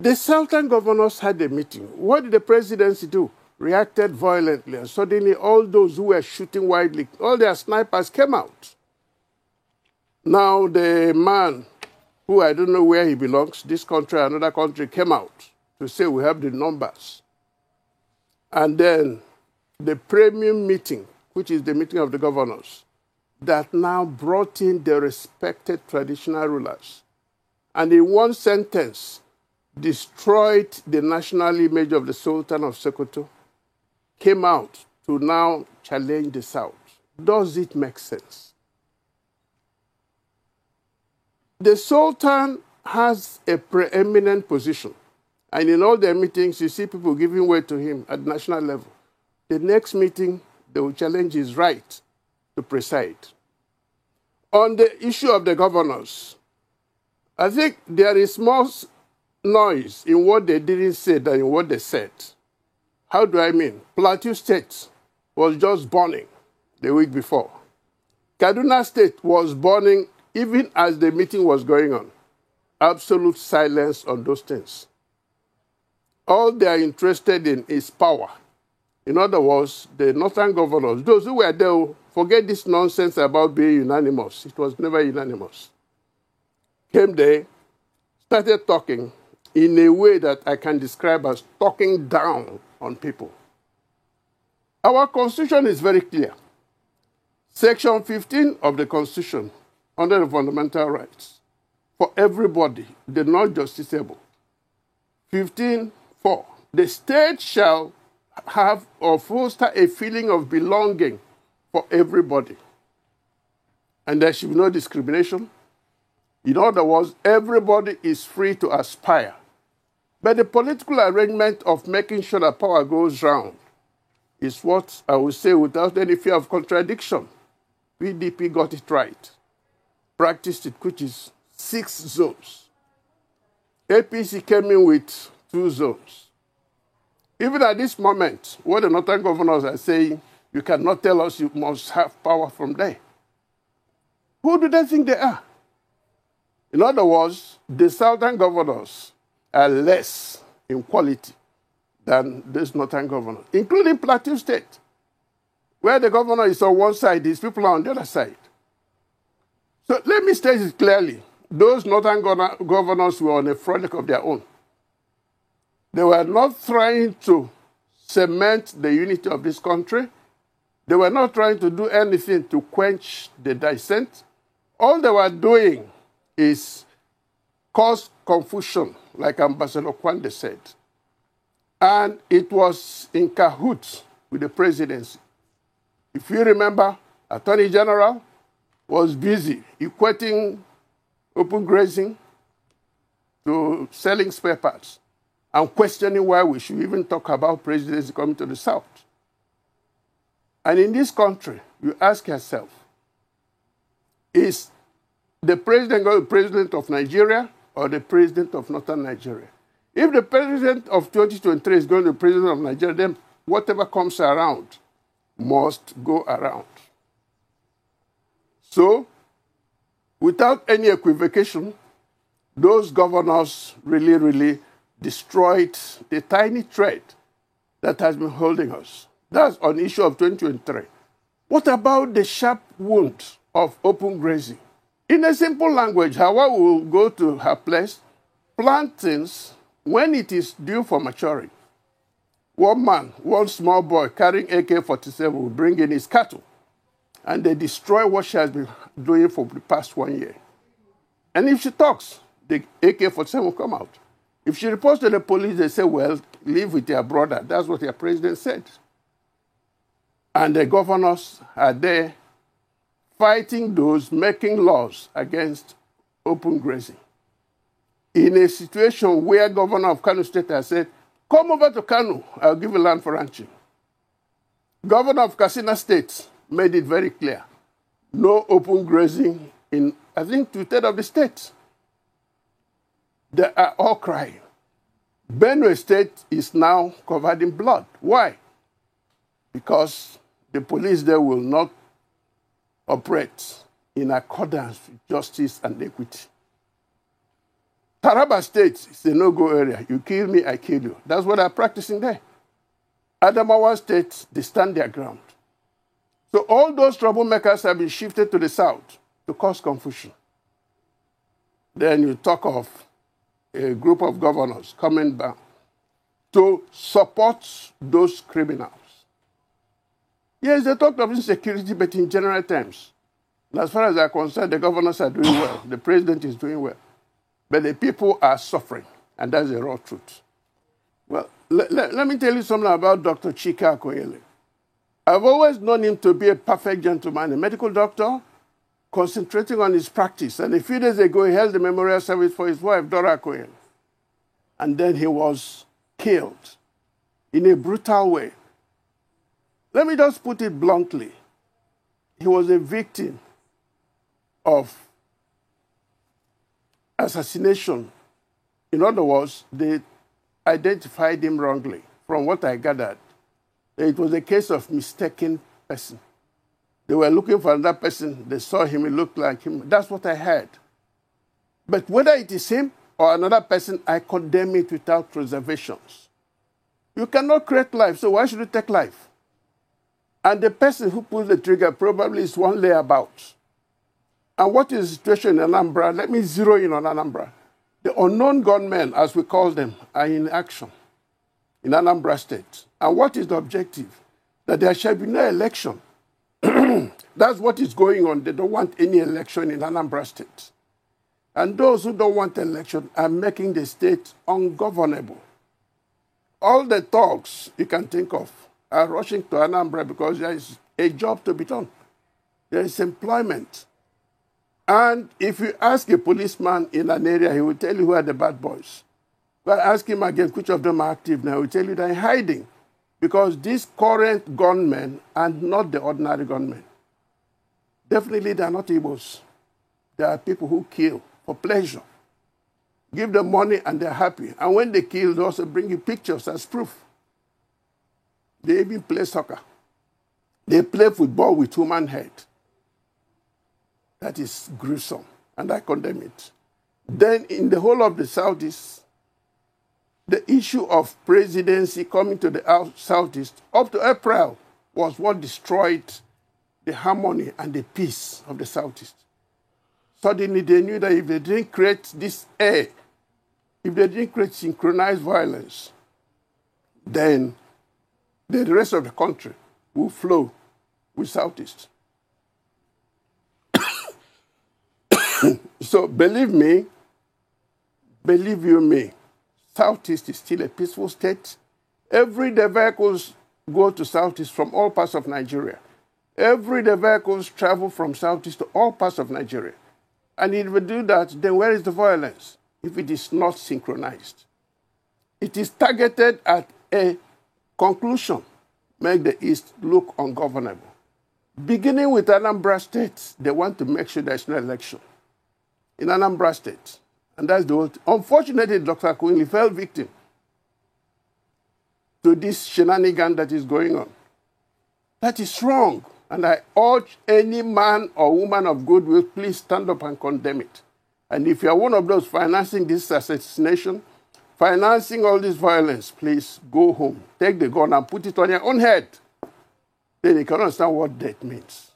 The Southern governors had a meeting. What did the presidency do? Reacted violently, and suddenly all those who were shooting widely, all their snipers came out. Now the man, who I don't know where he belongs, this country or another country, came out to say we have the numbers. And then the premium meeting, which is the meeting of the governors, that now brought in the respected traditional rulers. And in one sentence, destroyed the national image of the Sultan of Sokoto, came out to now challenge the South. Does it make sense? The Sultan has a preeminent position. And in all their meetings, you see people giving way to him at national level. The next meeting, they will challenge his right to preside. On the issue of the governors, I think there is more noise in what they didn't say than in what they said. How do I mean? Plateau State was just burning the week before. Kaduna State was burning even as the meeting was going on. Absolute silence on those things. All they are interested in is power. In other words, the northern governors, those who were there, forget this nonsense about being unanimous. It was never unanimous. Came there, started talking in a way that I can describe as talking down on people. Our Constitution is very clear. Section 15 of the Constitution, under the fundamental rights, for everybody, the non-justiciable. 15:4, the state shall have or foster a feeling of belonging for everybody. And there should be no discrimination. In other words, everybody is free to aspire. But the political arrangement of making sure that power goes round is what I would say without any fear of contradiction. PDP got it right, practiced it, which is 6 zones. APC came in with 2 zones. Even at this moment, what the northern governors are saying, you cannot tell us you must have power from there. Who do they think they are? In other words, the southern governors are less in quality than these northern governors, including Plateau State, where the governor is on one side, these people are on the other side. So let me state it clearly. Those northern governors were on a frolic of their own. They were not trying to cement the unity of this country. They were not trying to do anything to quench the dissent. All they were doing is cause confusion, like Ambassador Kwande said. And it was in cahoots with the presidency. If you remember, Attorney General was busy equating open grazing to selling spare parts and questioning why we should even talk about presidency coming to the South. And in this country, you ask yourself, is the president going to be president of Nigeria or the president of Northern Nigeria? If the president of 2023 is going to be president of Nigeria, then whatever comes around must go around. So, without any equivocation, those governors really destroyed the tiny thread that has been holding us. That's on the issue of 2023. What about the sharp wound of open grazing? In a simple language, Hawa will go to her place, plant things when it is due for maturing. One man, one small boy carrying AK-47 will bring in his cattle, and they destroy what she has been doing for the past 1 year. And if she talks, the AK-47 will come out. If she reports to the police, they say, well, live with your brother. That's what your president said. And the governors are there fighting those making laws against open grazing. In a situation where Governor of Kano State has said, come over to Kano, I'll give you land for ranching. Governor of Katsina State made it very clear. No open grazing in, I think, 2/3 of the state. They are all crying. Benue State is now covered in blood. Why? Because the police there will not operate in accordance with justice and equity. Taraba State is a no-go area. You kill me, I kill you. That's what they're practicing there. Adamawa State, they stand their ground. So all those troublemakers have been shifted to the south to cause confusion. Then you talk of a group of governors coming back to support those criminals. Yes, they talked of insecurity, but in general terms. And as far as I'm concerned, the governors are doing well. The president is doing well. But the people are suffering, and that's the raw truth. Well, let me tell you something about Dr. Chika Okoyele. I've always known him to be a perfect gentleman, a medical doctor, concentrating on his practice. And a few days ago, he held the memorial service for his wife, Dora Okoyele. And then he was killed in a brutal way. Let me just put it bluntly. He was a victim of assassination. In other words, they identified him wrongly. From what I gathered, it was a case of mistaken person. They were looking for another person. They saw him. He looked like him. That's what I heard. But whether it is him or another person, I condemn it without reservations. You cannot create life, so why should you take life? And the person who pulls the trigger probably is one layabout. And what is the situation in Anambra? Let me zero in on Anambra. The unknown gunmen, as we call them, are in action in Anambra State. And what is the objective? That there shall be no election. That's what is going on. They don't want any election in Anambra State. And those who don't want election are making the state ungovernable. All the thugs you can think of are rushing to Anambra because there is a job to be done. There is employment. And if you ask a policeman in an area, he will tell you who are the bad boys. But ask him again which of them are active now. He will tell you they're hiding because these current gunmen are not the ordinary gunmen. Definitely they are not Igbos. They are people who kill for pleasure. Give them money and they're happy. And when they kill, they also bring you pictures as proof. They even play soccer. They play football with human head. That is gruesome, and I condemn it. Then in the whole of the Southeast, the issue of presidency coming to the Southeast up to April was what destroyed the harmony and the peace of the Southeast. Suddenly they knew that if they didn't create this air, if they didn't create synchronized violence, then the rest of the country will flow with Southeast. So believe me, believe you me, Southeast is still a peaceful state. Every day vehicles go to Southeast from all parts of Nigeria. Every day vehicles travel from Southeast to all parts of Nigeria. And if we do that, then where is the violence? If it is not synchronized. It is targeted at a conclusion, make the East look ungovernable. Beginning with Anambra State, they want to make sure there's no election in Anambra State. And that's the whole thing. Unfortunately, Dr. Okoyele fell victim to this shenanigan that is going on. That is wrong. And I urge any man or woman of goodwill, please stand up and condemn it. And if you're one of those financing this assassination, financing all this violence, please go home. Take the gun and put it on your own head. Then you can understand what death means.